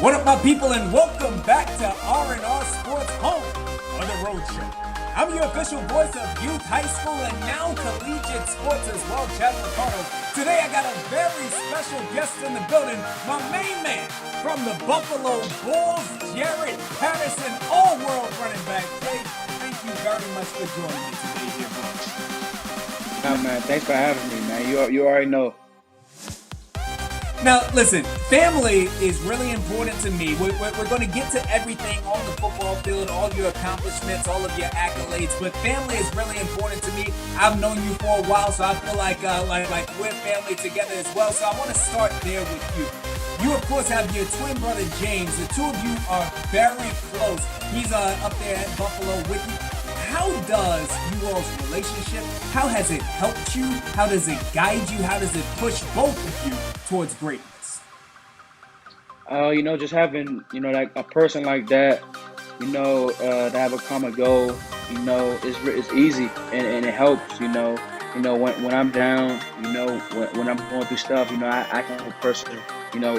What up, my people, and welcome back to R&R Sports Home on the Road Show. I'm your official voice of youth, high school, and now collegiate sports as well, Chad Ricardo. Today, I got a very special guest in the building, my main man from the Buffalo Bulls, JARET Patterson, all-world running back. Jay, thank you very much for joining me today here, bro. Oh, man, thanks for having me, man. You already know. Now, listen, family is really important to me. We're going to get to everything on the football field, all your accomplishments, all of your accolades, but family is really important to me. I've known you for a while, so I feel like we're family together as well. So I want to start there with you. You, of course, have your twin brother, James. The two of you are very close. He's up there at Buffalo with you. How does you all's relationship, how has it helped you? How does it guide you? How does it push both of you towards greatness? Just having, like a person like that, to have a common goal, it's easy and it helps, when I'm down, when I'm going through stuff, I can have a person,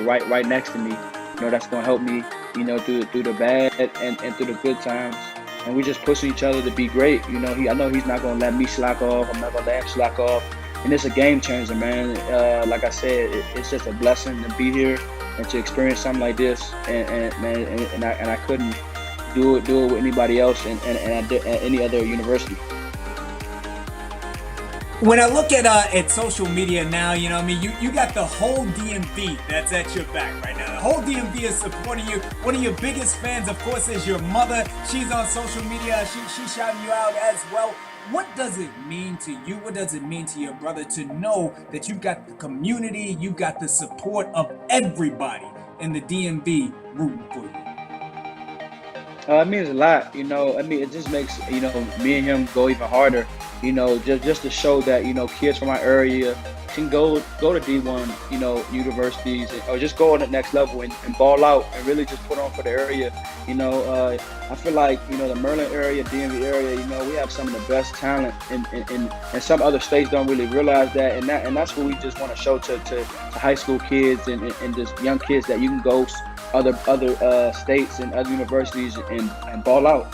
right next to me, that's going to help me, through the bad and through the good times. And we just pushing each other to be great. I know he's not going to let me slack off. I'm not going to let him slack off. And it's a game changer, man. Like I said, it's just a blessing to be here and to experience something like this. And I couldn't do it with anybody else and at any other university. When I look at social media now, you got the whole DMV that's at your back right now. The whole DMV is supporting you. One of your biggest fans, of course, is your mother. She's on social media. She's shouting you out as well. What does it mean to you? What does it mean to your brother to know that you've got the community, you've got the support of everybody in the DMV rooting for you? It means a lot, it just makes, me and him go even harder, just to show that, kids from our area can go to D1, universities, or just go on the next level and ball out and really just put on for the area. I feel like, the Maryland area, DMV area, we have some of the best talent and some other states don't really realize that. And that's what we just want to show to high school kids and just young kids, that you can go other states and other universities and ball out.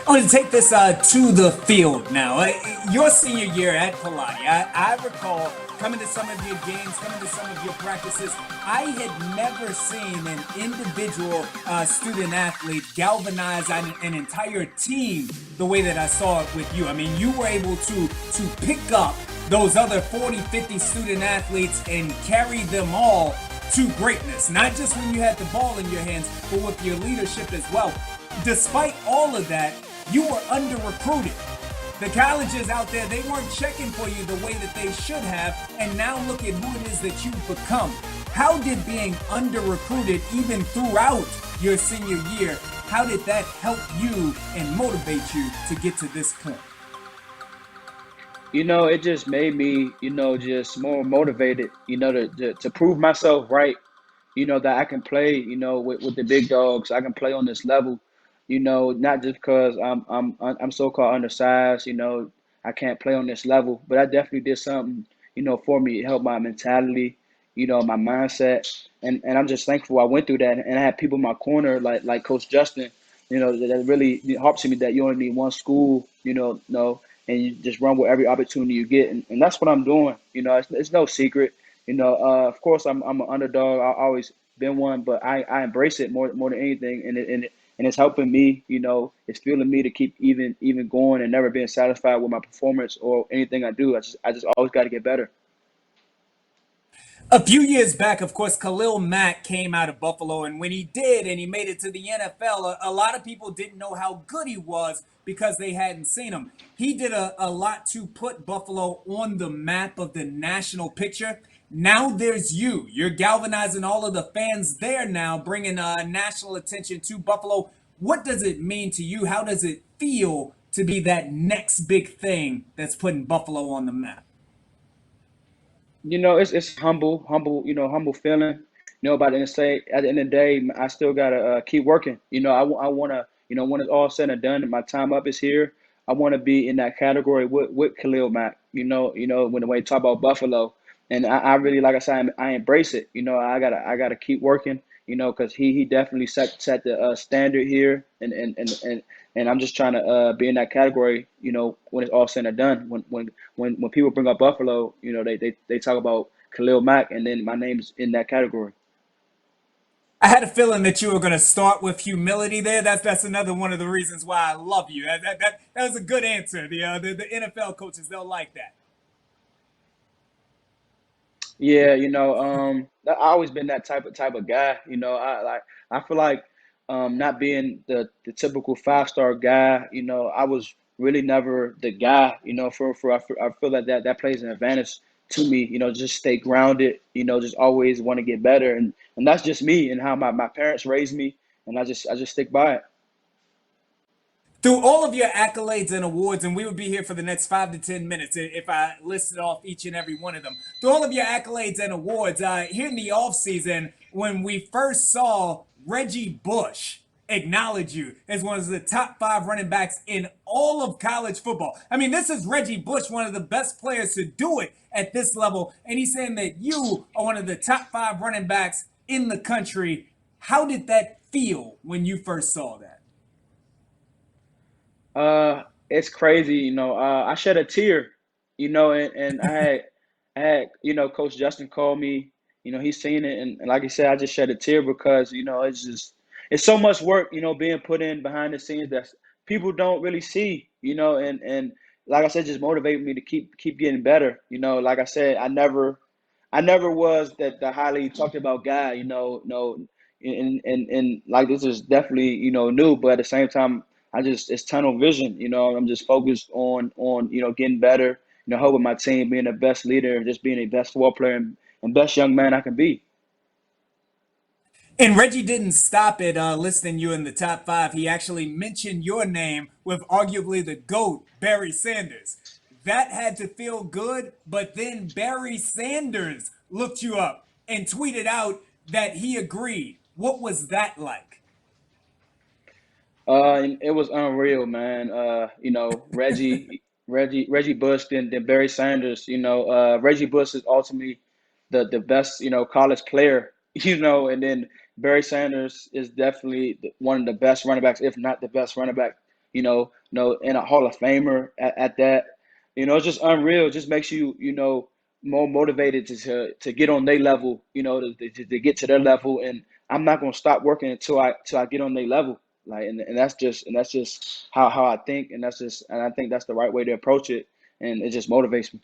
I want to take this to the field now. Your senior year at Pallotti, I recall coming to some of your games, coming to some of your practices. I had never seen an individual student athlete galvanize an entire team the way that I saw it with you. I mean, you were able to pick up those other 40, 50 student athletes and carry them all to greatness, not just when you had the ball in your hands, but with your leadership as well. Despite all of that, you were under-recruited. The colleges out there, they weren't checking for you the way that they should have, and now look at who it is that you've become. How did being under-recruited, even throughout your senior year, how did that help you and motivate you to get to this point? It just made me, just more motivated, to prove myself right, that I can play, with the big dogs. I can play on this level, not just because I'm so-called undersized, I can't play on this level, but I definitely did something, for me. It helped my mentality, my mindset, and I'm just thankful I went through that, and I had people in my corner like Coach Justin, that really helped me, that you only need one school, and you just run with every opportunity you get, and that's what I'm doing. It's no secret. Of course I'm an underdog. I always been one, but I embrace it more than anything, and it's helping me. It's fueling me to keep even going and never being satisfied with my performance or anything I do. I just always got to get better. A few years back, of course, Khalil Mack came out of Buffalo, and when he did and he made it to the NFL, a lot of people didn't know how good he was because they hadn't seen him. He did a lot to put Buffalo on the map of the national picture. Now there's you. You're galvanizing all of the fans there now, bringing national attention to Buffalo. What does it mean to you? How does it feel to be that next big thing that's putting Buffalo on the map? It's humble feeling. But at the end of the day, I still gotta keep working. I wanna, when it's all said and done, and my time up is here. I want to be in that category with Khalil Mack. When we talk about Buffalo, and I really, like I said, I embrace it. I gotta keep working. Because he definitely set the standard here, and I'm just trying to be in that category. When it's all said and done, when people bring up Buffalo, they talk about Khalil Mack, and then my name's in that category. I had a feeling that you were going to start with humility there. That's another one of the reasons why I love you. That was a good answer. The NFL coaches, they'll like that. Yeah, I always been that type of guy. I feel like not being the typical 5-star guy. I was really never the guy. I feel like that plays an advantage to me. Just stay grounded. Just always want to get better, and that's just me and how my parents raised me, and I just stick by it. Through all of your accolades and awards, and we would be here for the next 5 to 10 minutes if I listed off each and every one of them. Through all of your accolades and awards, here in the offseason, when we first saw Reggie Bush acknowledge you as one of the top 5 running backs in all of college football. I mean, this is Reggie Bush, one of the best players to do it at this level, and he's saying that you are one of the top 5 running backs in the country. How did that feel when you first saw that? It's crazy, I shed a tear, and I had, Coach Justin called me, he's seen it, and like I said, I just shed a tear because, it's so much work, being put in behind the scenes that people don't really see, and like I said, just motivate me to keep getting better, like I said, I never was that the highly talked about guy, no, and like this is definitely new, but at the same time, it's tunnel vision. I'm just focused on getting better. Helping my team, being the best leader, just being the best football player and best young man I can be. And Reggie didn't stop at listing you in the top 5. He actually mentioned your name with arguably the GOAT, Barry Sanders. That had to feel good, but then Barry Sanders looked you up and tweeted out that he agreed. What was that like? And it was unreal, man. Reggie Bush, then Barry Sanders. Reggie Bush is ultimately the best, college player, and then Barry Sanders is definitely one of the best running backs, if not the best running back, and a Hall of Famer at that. It's just unreal. It just makes you, more motivated to get on their level, to get to their level. And I'm not gonna stop working until I get on their level. Like, and that's just how I think, and I think that's the right way to approach it, and it just motivates me.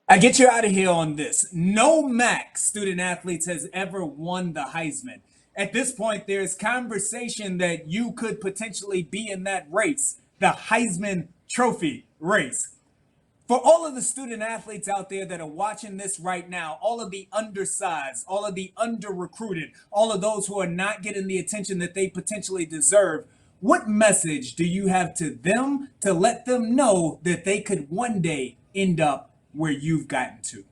I get you out of here on this. No Mac student athletes has ever won the Heisman. At this point, there's conversation that you could potentially be in that race, the Heisman Trophy race. For all of the student athletes out there that are watching this right now, all of the undersized, all of the under recruited, all of those who are not getting the attention that they potentially deserve, what message do you have to them to let them know that they could one day end up where you've gotten to?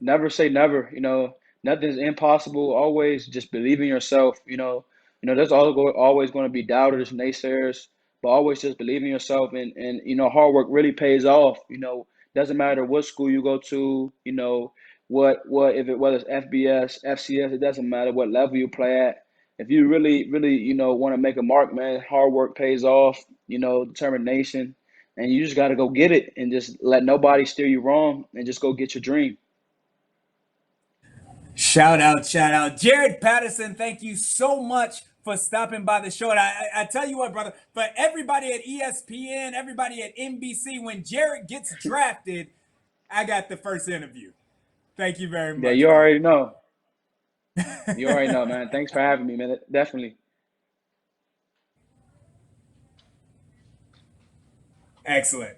Never say never. Nothing's impossible. Always just believe in yourself. There's always going to be doubters, naysayers, but always just believe in yourself. And hard work really pays off. Doesn't matter what school you go to. What if it whether it's FBS, FCS. It doesn't matter what level you play at. If you really want to make a mark, man, hard work pays off. Determination, and you just got to go get it and just let nobody steer you wrong and just go get your dream. Shout out, shout out. Jared Patterson, thank you so much for stopping by the show. And I tell you what, brother, for everybody at ESPN, everybody at NBC, when Jared gets drafted, I got the first interview. Thank you very Yeah, much, you brother. already know. You already know, man. Thanks for having me, man. Definitely. Excellent.